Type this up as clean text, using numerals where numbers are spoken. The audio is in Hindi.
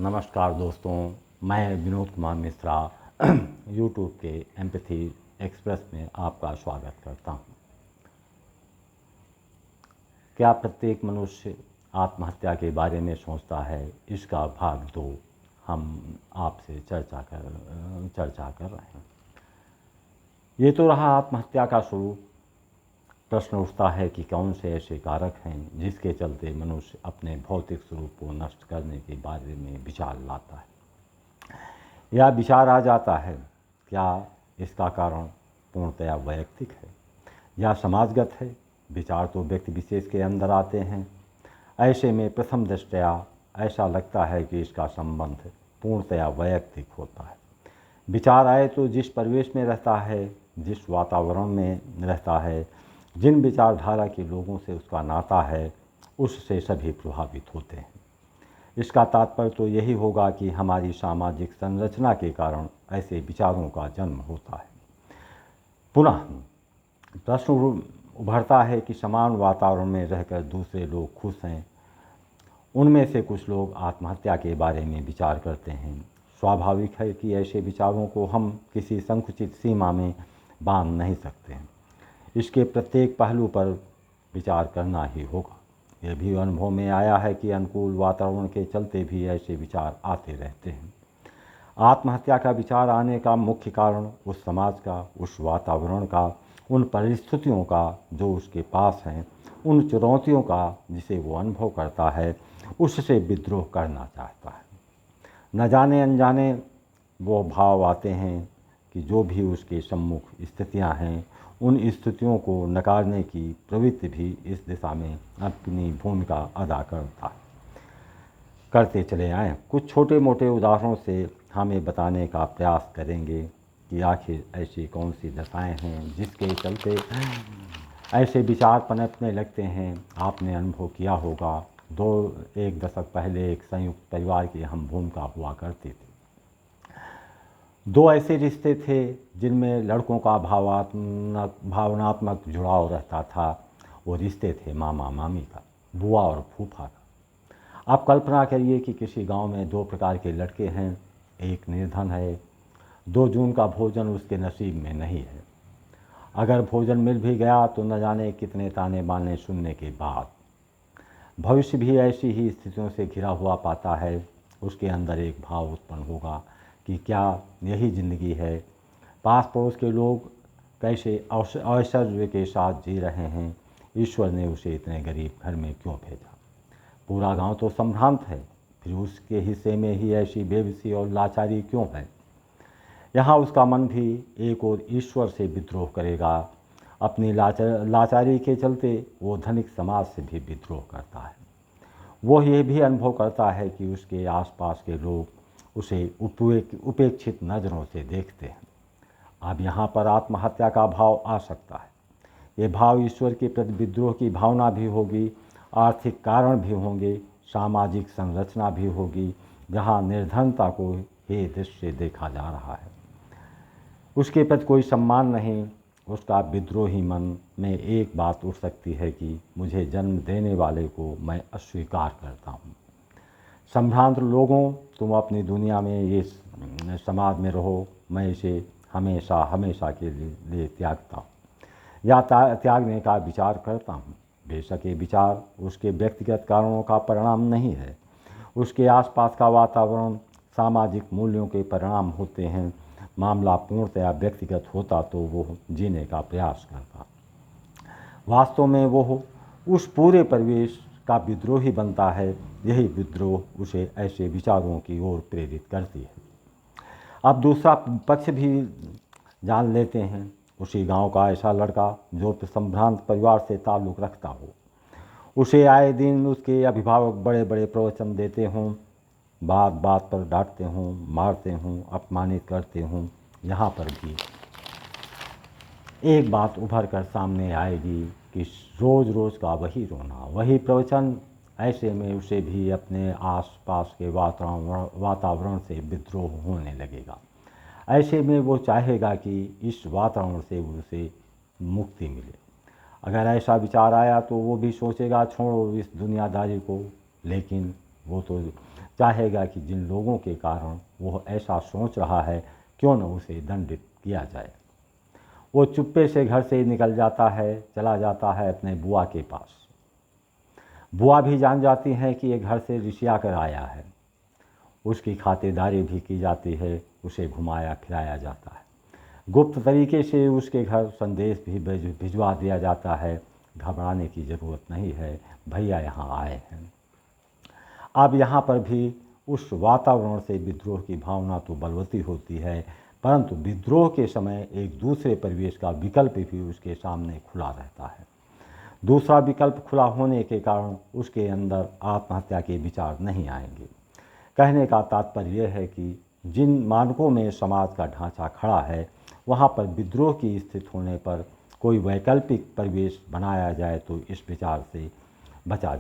नमस्कार दोस्तों, मैं विनोद कुमार मिश्रा यूट्यूब के एम्पैथी एक्सप्रेस में आपका स्वागत करता हूं। क्या प्रत्येक मनुष्य आत्महत्या के बारे में सोचता है? इसका भाग 2 हम आपसे चर्चा कर रहे हैं। ये तो रहा आत्महत्या का स्वरूप। प्रश्न उठता है कि कौन से ऐसे कारक हैं जिसके चलते मनुष्य अपने भौतिक स्वरूप को नष्ट करने के बारे में विचार लाता है या विचार आ जाता है। क्या इसका कारण पूर्णतया वैयक्तिक है या समाजगत है? विचार तो व्यक्ति विशेष के अंदर आते हैं। ऐसे में प्रथम दृष्टया ऐसा लगता है कि इसका संबंध पूर्णतया वैयक्तिक होता है। विचार आए तो जिस परिवेश में रहता है, जिस वातावरण में रहता है, जिन विचारधारा के लोगों से उसका नाता है, उससे सभी प्रभावित होते हैं। इसका तात्पर्य तो यही होगा कि हमारी सामाजिक संरचना के कारण ऐसे विचारों का जन्म होता है। पुनः प्रश्न उभरता है कि समान वातावरण में रहकर दूसरे लोग खुश हैं, उनमें से कुछ लोग आत्महत्या के बारे में विचार करते हैं। स्वाभाविक है कि ऐसे विचारों को हम किसी संकुचित सीमा में बांध नहीं सकते हैं। इसके प्रत्येक पहलू पर विचार करना ही होगा। यह भी अनुभव में आया है कि अनुकूल वातावरण के चलते भी ऐसे विचार आते रहते हैं। आत्महत्या का विचार आने का मुख्य कारण उस समाज का, उस वातावरण का, उन परिस्थितियों का जो उसके पास हैं, उन चुनौतियों का जिसे वो अनुभव करता है, उससे विद्रोह करना चाहता है। न जाने अनजाने वो भाव आते हैं कि जो भी उसके सम्मुख स्थितियां हैं, उन स्थितियों को नकारने की प्रवृत्ति भी इस दिशा में अपनी भूमिका अदा करते चले आए। कुछ छोटे मोटे उदाहरणों से हमें बताने का प्रयास करेंगे कि आखिर ऐसी कौन सी दशाएं हैं जिसके चलते ऐसे विचार पनपने लगते हैं। आपने अनुभव किया होगा, एक दशक पहले एक संयुक्त परिवार की हम भूमिका हुआ करती थी। दो ऐसे रिश्ते थे जिनमें लड़कों का भावनात्मक जुड़ाव रहता था। वो रिश्ते थे मामा मामी का, बुआ और फूफा का। आप कल्पना करिए कि किसी गांव में दो प्रकार के लड़के हैं। एक निर्धन है, 2 जून का भोजन उसके नसीब में नहीं है। अगर भोजन मिल भी गया तो न जाने कितने ताने बाने सुनने के बाद। भविष्य भी ऐसी ही स्थितियों से घिरा हुआ पाता है। उसके अंदर एक भाव उत्पन्न होगा कि क्या यही ज़िंदगी है? पास पड़ोस के लोग कैसे ऐश्वर्य के साथ जी रहे हैं? ईश्वर ने उसे इतने गरीब घर में क्यों भेजा? पूरा गांव तो संभ्रांत है, फिर उसके हिस्से में ही ऐसी बेबसी और लाचारी क्यों है? यहाँ उसका मन भी एक और ईश्वर से विद्रोह करेगा। अपनी लाचारी के चलते वो धनिक समाज से भी विद्रोह करता है। वो ये भी अनुभव करता है कि उसके आसपास के लोग उसे उपेक्षित नज़रों से देखते हैं। अब यहाँ पर आत्महत्या का भाव आ सकता है। ये भाव ईश्वर के प्रति विद्रोह की भावना भी होगी, आर्थिक कारण भी होंगे, सामाजिक संरचना भी होगी जहाँ निर्धनता को हे दृश्य देखा जा रहा है। उसके प्रति कोई सम्मान नहीं। उसका विद्रोही मन में एक बात उठ सकती है कि मुझे जन्म देने वाले को मैं अस्वीकार करता हूँ। संभ्रांत लोगों, तुम अपनी दुनिया में, इस समाज में रहो, मैं इसे हमेशा हमेशा के लिए त्यागता हूँ या त्यागने का विचार करता हूँ। बेशक ये विचार उसके व्यक्तिगत कारणों का परिणाम नहीं है, उसके आसपास का वातावरण, सामाजिक मूल्यों के परिणाम होते हैं। मामला पूर्णतया व्यक्तिगत होता तो वो जीने का प्रयास करता। वास्तव में वो उस पूरे परिवेश का विद्रोही बनता है। यही विद्रोह उसे ऐसे विचारों की ओर प्रेरित करती है। अब दूसरा पक्ष भी जान लेते हैं। उसी गांव का ऐसा लड़का जो संभ्रांत परिवार से ताल्लुक़ रखता हो, उसे आए दिन उसके अभिभावक बड़े बड़े प्रवचन देते हों, बात बात पर डांटते हों, मारते हों, अपमानित करते हों। यहाँ पर भी एक बात उभर कर सामने आएगी कि रोज़ रोज़ का वही रोना, वही प्रवचन। ऐसे में उसे भी अपने आसपास के वातावरण से विद्रोह होने लगेगा। ऐसे में वो चाहेगा कि इस वातावरण से उसे मुक्ति मिले। अगर ऐसा विचार आया तो वो भी सोचेगा छोड़ो इस दुनियादारी को, लेकिन वो तो चाहेगा कि जिन लोगों के कारण वह ऐसा सोच रहा है क्यों न उसे दंडित किया जाए। वो चुप्पे से घर से निकल जाता है, चला जाता है अपने बुआ के पास। बुआ भी जान जाती हैं कि ये घर से रिसिया कर आया है। उसकी खातिरदारी भी की जाती है, उसे घुमाया फिराया जाता है। गुप्त तरीके से उसके घर संदेश भी भिजवा दिया जाता है, घबराने की ज़रूरत नहीं है, भैया यहाँ आए हैं। अब यहाँ पर भी उस वातावरण से विद्रोह की भावना तो बलवती होती है, परंतु विद्रोह के समय एक दूसरे परिवेश का विकल्प भी उसके सामने खुला रहता है। दूसरा विकल्प खुला होने के कारण उसके अंदर आत्महत्या के विचार नहीं आएंगे। कहने का तात्पर्य यह है कि जिन मानकों में समाज का ढांचा खड़ा है, वहाँ पर विद्रोह की स्थिति होने पर कोई वैकल्पिक परिवेश बनाया जाए तो इस विचार से बचा जा